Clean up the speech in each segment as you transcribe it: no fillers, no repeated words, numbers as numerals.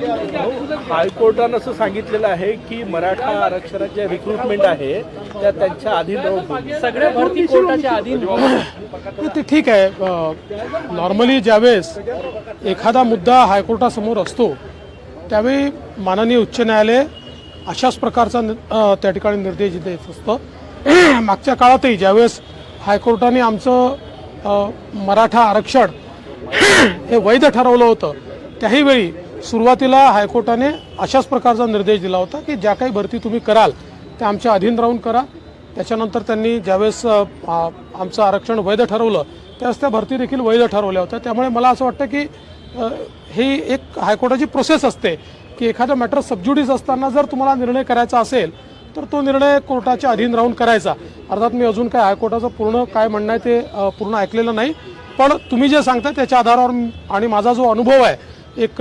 हायकोर्टानं असं सांगितलेलं आहे की मराठा आरक्षणाच्या रिक्रुटमेंट आहे त्या त्यांच्या अधीन राहून सगळ्या भरती कोर्टाच्या अधीन ते ठीक आहे. नॉर्मली ज्यावेळेस एखादा मुद्दा हायकोर्टासमोर असतो त्यावेळी माननीय उच्च न्यायालय अशाच प्रकारचा त्या ठिकाणी निर्देश देत असतं. मागच्या काळातही ज्यावेळेस हायकोर्टाने आमचं मराठा आरक्षण हे वैध ठरवलं होतं त्याही वेळी सुरुवातीला हायकोर्टाने अशाच प्रकारचा निर्देश दिला होता की ज्या काही भरती तुम्ही कराल त्या आमच्या अधीन राहून करा. त्याच्यानंतर त्यांनी ज्यावेळेस आमचं आरक्षण वैध ठरवलं त्यावेळेस त्या भरती देखील वैध ठरवल्या होत्या. त्यामुळे मला असं वाटतं की ही एक हायकोर्टाची प्रोसेस असते की एखादा मॅटर सबज्युडिस असताना जर तुम्हाला निर्णय करायचा असेल तर तो निर्णय कोर्टाच्या अधीन राहून करायचा. अर्थात मी अजून काय हायकोर्टाचं पूर्ण काय म्हणणं आहे ते पूर्ण ऐकलेलं नाही, पण तुम्ही जे सांगता त्याच्या आधारावर आणि माझा जो अनुभव आहे एक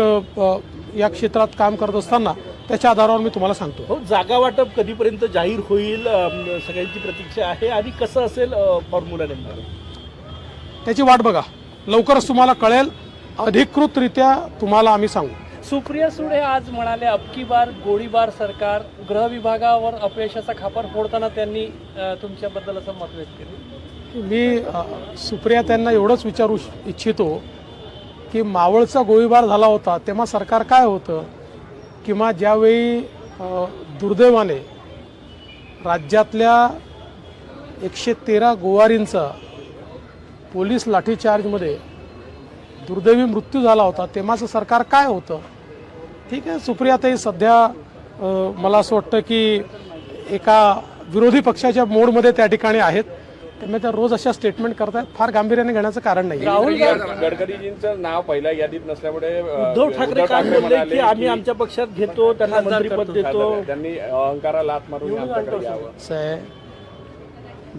या क्षेत्रात काम करत असताना त्याच्या आधारावर मी तुम्हाला सांगतो. हो, जागा वाटप कधीपर्यंत जाहीर होईल सगळ्यांची प्रतीक्षा आहे आणि कसं असेल फॉर्म्युला नेमका त्याची वाट बघा, लवकरच तुम्हाला कळेल. अधिकृतरित्या तुम्हाला आम्ही सांगू. सुप्रिया सुळे आज म्हणाले अबकी बार गोळीबार सरकार. गृह विभागावर अपयशाचा खापर फोडताना त्यांनी तुमच्याबद्दल असं मत व्यक्त केलं. मी सुप्रिया त्यांना एवढंच विचारू इच्छितो की मावळचा गोळीबार झाला होता तेव्हा सरकार काय होतं, किंवा ज्यावेळी दुर्दैवाने राज्यातल्या 113 गोवारींचा पोलीस लाठीचार्जमध्ये दुर्दैवी मृत्यू झाला होता तेव्हाचं सरकार काय होतं. ठीक आहे, सुप्रियाताई सध्या मला असं वाटतं की एका विरोधी पक्षाच्या मोडमध्ये त्या ठिकाणी आहेत, त्यामुळे त्या रोज अशा स्टेटमेंट करतायत. फार गांभीर्याने घेण्याचं कारण नाही. राहुल गडकरीजींचं नाव पहिल्या यादीत नसल्यामुळे उद्धव ठाकरे काय बोलले की आम्ही आमच्या पक्षात घेतो त्यांना मंत्रिपद देतो. त्यांनी अहंकाराला लाथ मारून आमच्याकडे यावं. असं आहे,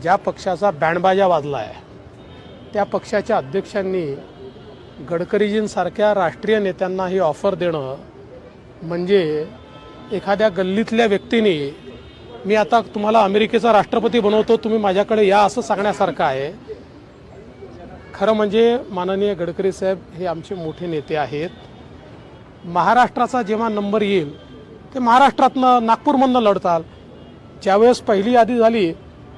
ज्या पक्षाचा बँडबाजा वाजला आहे त्या पक्षाच्या अध्यक्षांनी गडकरीजींसारख्या राष्ट्रीय नेत्यांना ही ऑफर देणं म्हणजे एखाद्या गल्लीतल्या व्यक्तीने मी आता तुम्हाला अमेरिकेचा राष्ट्रपती बनवतो तुम्ही माझ्याकडे या असं सांगण्यासारखं आहे. खरं म्हणजे माननीय गडकरी साहेब हे आमचे मोठे नेते आहेत. महाराष्ट्राचा जेव्हा नंबर येईल ते महाराष्ट्रातनं नागपूरमधनं लढताल. ज्यावेळेस पहिली यादी झाली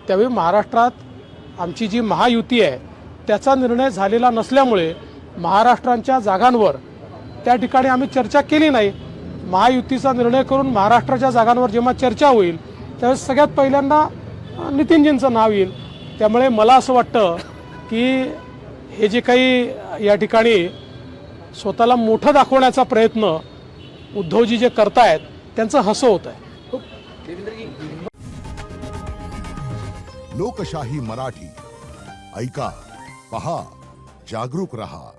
त्यावेळी महाराष्ट्रात आमची जी महायुती आहे त्याचा निर्णय झालेला नसल्यामुळे महाराष्ट्राच्या जागांवर त्या ठिकाणी आम्ही चर्चा केली नाही. महायुतीचा निर्णय करून महाराष्ट्राच्या जागांवर जेव्हा चर्चा होईल त्यावेळेस सगळ्यात पहिल्यांदा नितीनजींचं नाव येईल. त्यामुळे मला असं वाटतं की हे जे काही या ठिकाणी स्वतःला मोठं दाखवण्याचा प्रयत्न उद्धवजी जे करतायत त्यांचं हसं होत आहे. लोकशाही मराठी ऐका, पहा, जागरूक रहा.